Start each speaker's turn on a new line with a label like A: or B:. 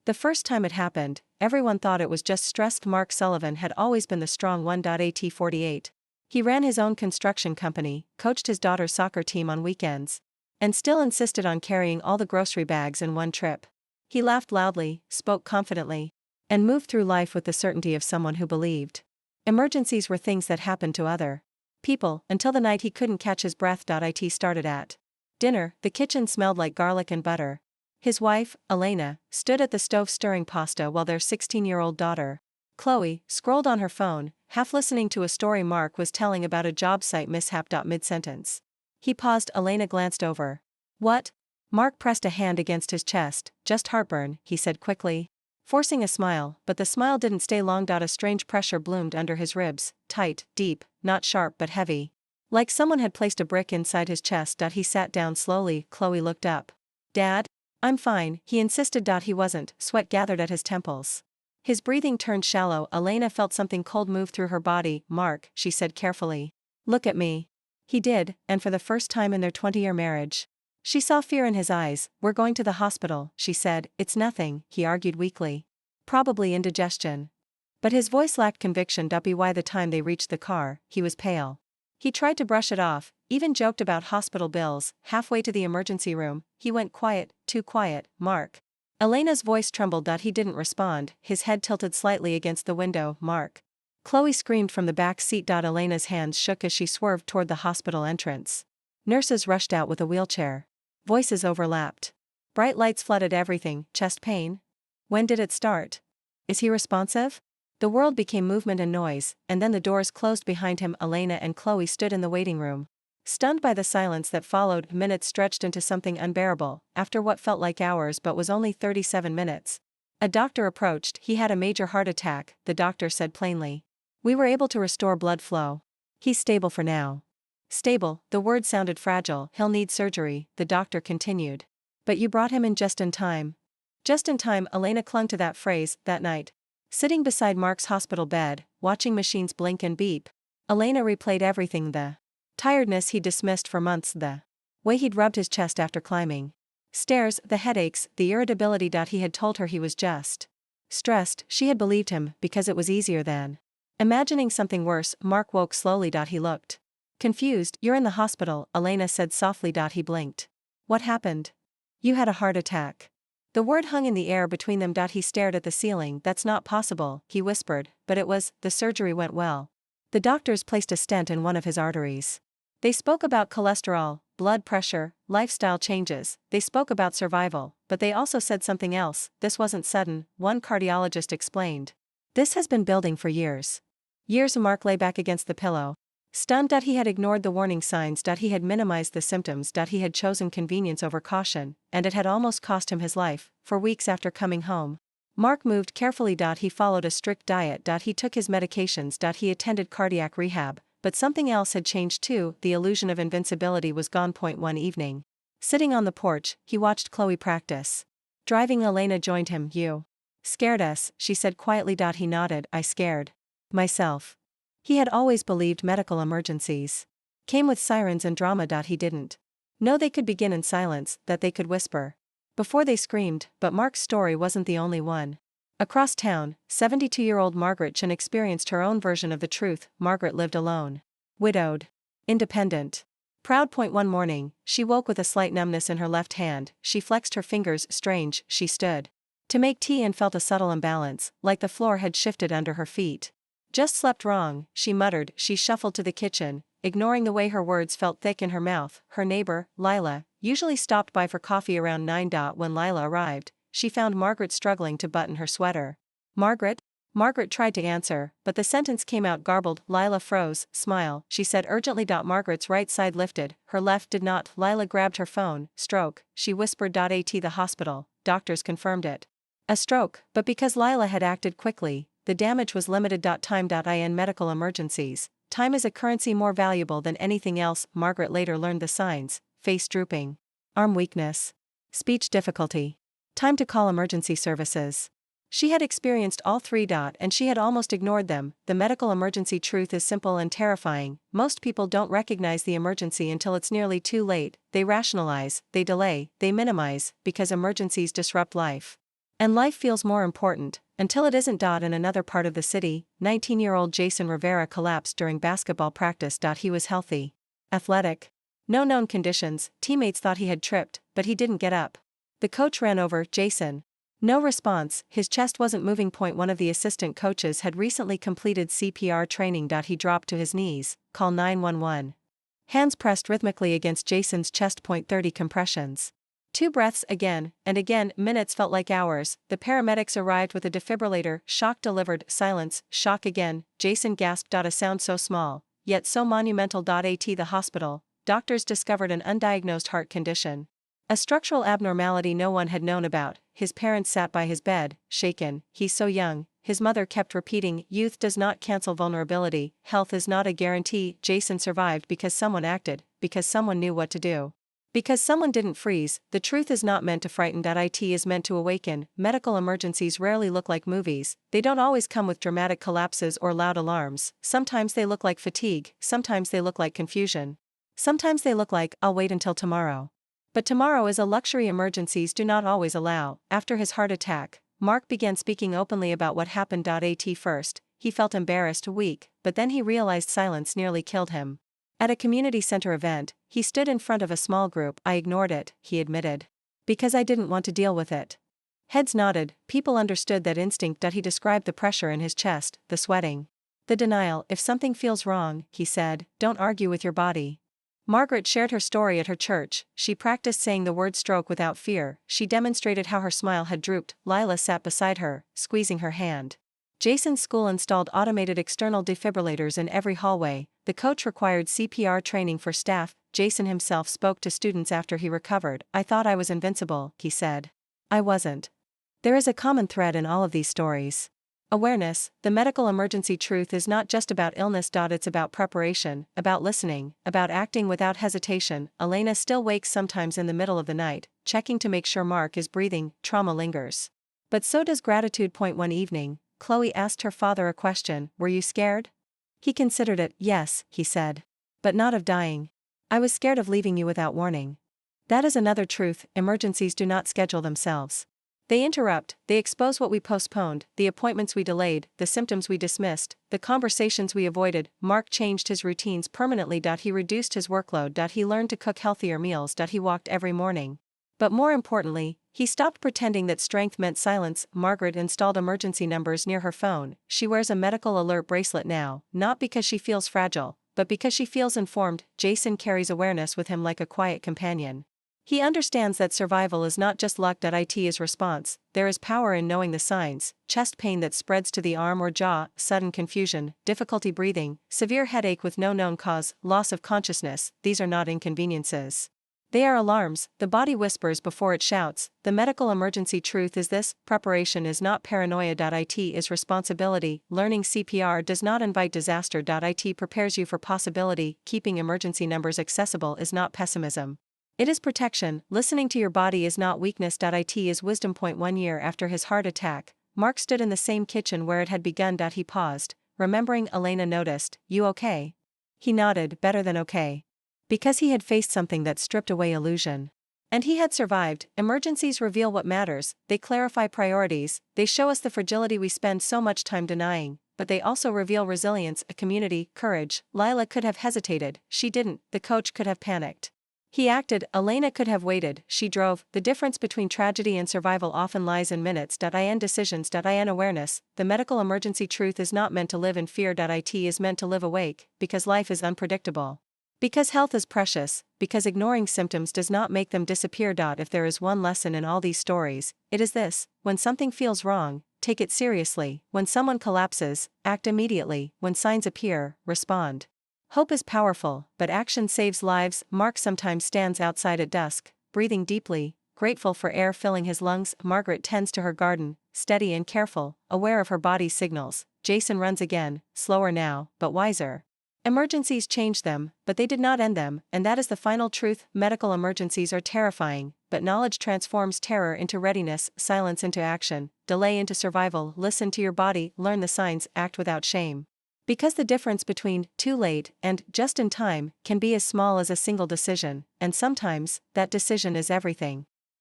A: The first time it happened, everyone thought it was just stress. Mark Sullivan had always been the strong one. At 48. He ran his own construction company, coached his daughter's soccer team on weekends, and still insisted on carrying all the grocery bags in one trip. He laughed loudly, spoke confidently, and moved through life with the certainty of someone who believed emergencies were things that happened to other people, until the night he couldn't catch his breath. It started at dinner. The kitchen smelled like garlic and butter. His wife, Elena, stood at the stove stirring pasta while their 16-year-old daughter, Chloe, scrolled on her phone, half listening to a story Mark was telling about a job site mishap. Mid-sentence, he paused. Elena glanced over. What? Mark pressed a hand against his chest. Just heartburn, he said quickly, forcing a smile, but the smile didn't stay long. A strange pressure bloomed under his ribs, tight, deep, not sharp but heavy. Like someone had placed a brick inside his chest. He sat down slowly. Chloe looked up. Dad? I'm fine, he insisted. He wasn't. Sweat gathered at his temples. His breathing turned shallow. Elena felt something cold move through her body. Mark, she said carefully. Look at me. He did, and for the first time in their 20-year marriage, she saw fear in his eyes. We're going to the hospital, she said. It's nothing, he argued weakly. Probably indigestion. But his voice lacked conviction. By the time they reached the car, he was pale. He tried to brush it off, even joked about hospital bills. Halfway to the emergency room, he went quiet, too quiet. Mark. Elena's voice trembled. He didn't respond, his head tilted slightly against the window. Mark. Chloe screamed from the back seat. Elena's hands shook as she swerved toward the hospital entrance. Nurses rushed out with a wheelchair. Voices overlapped. Bright lights flooded everything. Chest pain? When did it start? Is he responsive? The world became movement and noise, and then the doors closed behind him. Elena and Chloe stood in the waiting room, stunned by the silence that followed. Minutes stretched into something unbearable, after what felt like hours but was only 37 minutes. A doctor approached. He had a major heart attack, the doctor said plainly. We were able to restore blood flow. He's stable for now. Stable, the word sounded fragile. He'll need surgery, the doctor continued. But you brought him in just in time. Just in time. Elena clung to that phrase. That night, sitting beside Mark's hospital bed, watching machines blink and beep, Elena replayed everything: the tiredness he dismissed for months, the way he'd rubbed his chest after climbing stairs, the headaches, the irritability. He had told her he was just stressed. She had believed him, because it was easier than imagining something worse. Mark woke slowly. He looked confused. You're in the hospital, Elena said softly. He blinked. What happened? You had a heart attack. The word hung in the air between them. He stared at the ceiling. That's not possible, he whispered, but it was. The surgery went well. The doctors placed a stent in one of his arteries. They spoke about cholesterol, blood pressure, lifestyle changes. They spoke about survival, but they also said something else. This wasn't sudden, one cardiologist explained. This has been building for years. Years. Mark lay back against the pillow, stunned. He had ignored the warning signs. He had minimized the symptoms. He had chosen convenience over caution, and it had almost cost him his life. For weeks after coming home, Mark moved carefully. He followed a strict diet. He took his medications. He attended cardiac rehab, but something else had changed too. The illusion of invincibility was gone. One evening, sitting on the porch, he watched Chloe practice driving. Elena joined him. You scared us, she said quietly. He nodded. I scared myself. He had always believed medical emergencies came with sirens and drama. He didn't know they could begin in silence, that they could whisper before they screamed. But Mark's story wasn't the only one. Across town, 72-year-old Margaret Chen experienced her own version of the truth. Margaret lived alone, widowed, independent, proud. One morning, she woke with a slight numbness in her left hand. She flexed her fingers. Strange. She stood to make tea and felt a subtle imbalance, like the floor had shifted under her feet. Just slept wrong, she muttered. She shuffled to the kitchen, ignoring the way her words felt thick in her mouth. Her neighbor, Lila, usually stopped by for coffee around 9. When Lila arrived, she found Margaret struggling to button her sweater. Margaret? Margaret tried to answer, but the sentence came out garbled. Lila froze. Smile, she said urgently. Margaret's right side lifted, her left did not. Lila grabbed her phone. Stroke, she whispered. At the hospital, doctors confirmed it. A stroke, but because Lila had acted quickly, the damage was limited. Time. In medical emergencies, time is a currency more valuable than anything else. Margaret later learned the signs: face drooping, arm weakness, speech difficulty. Time to call emergency services. She had experienced all three. And she had almost ignored them. The medical emergency truth is simple and terrifying. Most people don't recognize the emergency until it's nearly too late. They rationalize, they delay, they minimize, because emergencies disrupt life. And life feels more important, until it isn't. In another part of the city, 19-year-old Jason Rivera collapsed during basketball practice. He was healthy, athletic. No known conditions, teammates thought he had tripped, but he didn't get up. The coach ran over Jason. No response, his chest wasn't moving. One of the assistant coaches had recently completed CPR training. He dropped to his knees, call 911. Hands pressed rhythmically against Jason's chest. 30 compressions. 2 breaths again, and again. Minutes felt like hours. The paramedics arrived with a defibrillator. Shock delivered. Silence. Shock again. Jason gasped. A sound so small, yet so monumental. At the hospital, doctors discovered an undiagnosed heart condition. A structural abnormality no one had known about. His parents sat by his bed, shaken. He's so young. His mother kept repeating, youth does not cancel vulnerability, health is not a guarantee. Jason survived because someone acted, because someone knew what to do. Because someone didn't freeze. The truth is not meant to frighten. It is meant to awaken. Medical emergencies rarely look like movies. They don't always come with dramatic collapses or loud alarms. Sometimes they look like fatigue, sometimes they look like confusion. Sometimes they look like, I'll wait until tomorrow. But tomorrow is a luxury emergencies do not always allow. After his heart attack, Mark began speaking openly about what happened. At first, he felt embarrassed, weak, but then he realized silence nearly killed him. At a community center event, he stood in front of a small group. I ignored it, he admitted. Because I didn't want to deal with it. Heads nodded, people understood that instinct. He described the pressure in his chest, the sweating. The denial. If something feels wrong, he said, don't argue with your body. Margaret shared her story at her church. She practiced saying the word stroke without fear. She demonstrated how her smile had drooped. Lila sat beside her, squeezing her hand. Jason's school installed automated external defibrillators in every hallway. The coach required CPR training for staff. Jason himself spoke to students after he recovered. I thought I was invincible, he said. I wasn't. There is a common thread in all of these stories. Awareness. The medical emergency truth is not just about illness. It's about preparation, about listening, about acting without hesitation. Elena still wakes sometimes in the middle of the night, checking to make sure Mark is breathing. Trauma lingers. But so does gratitude. One evening, Chloe asked her father a question. Were you scared? He considered it. Yes, he said. But not of dying. I was scared of leaving you without warning. That is another truth. Emergencies do not schedule themselves. They interrupt, they expose what we postponed, the appointments we delayed, the symptoms we dismissed, the conversations we avoided. Mark changed his routines permanently. He reduced his workload. He learned to cook healthier meals. He walked every morning. But more importantly, he stopped pretending that strength meant silence. Margaret installed emergency numbers near her phone. She wears a medical alert bracelet now, not because she feels fragile, but because she feels informed. Jason carries awareness with him like a quiet companion. He understands that survival is not just luck. It is response. There is power in knowing the signs: chest pain that spreads to the arm or jaw, sudden confusion, difficulty breathing, severe headache with no known cause, loss of consciousness. These are not inconveniences. They are alarms. The body whispers before it shouts. The medical emergency truth is this: preparation is not paranoia. It is responsibility. Learning CPR does not invite disaster. It prepares you for possibility. Keeping emergency numbers accessible is not pessimism. It is protection. Listening to your body is not weakness. It is wisdom. 1 year after his heart attack, Mark stood in the same kitchen where it had begun. He paused, remembering Elena noticed, "You okay?" He nodded, better than okay. Because he had faced something that stripped away illusion. And he had survived. Emergencies reveal what matters, they clarify priorities, they show us the fragility we spend so much time denying, but they also reveal resilience, a community, courage. Lila could have hesitated, she didn't. The coach could have panicked. He acted. Elena could have waited, she drove. The difference between tragedy and survival often lies in minutes. In decisions. In awareness. The medical emergency truth is not meant to live in fear. It is meant to live awake, because life is unpredictable. Because health is precious, because ignoring symptoms does not make them disappear. If there is one lesson in all these stories, it is this: when something feels wrong, take it seriously. When someone collapses, act immediately. When signs appear, respond. Hope is powerful, but action saves lives. Mark sometimes stands outside at dusk, breathing deeply, grateful for air filling his lungs. Margaret tends to her garden, steady and careful, aware of her body's signals. Jason runs again, slower now, but wiser. Emergencies change them, but they did not end them, and that is the final truth. Medical emergencies are terrifying, but knowledge transforms terror into readiness, silence into action, delay into survival. Listen to your body, learn the signs, act without shame. Because the difference between too late and just in time can be as small as a single decision, and sometimes that decision is everything.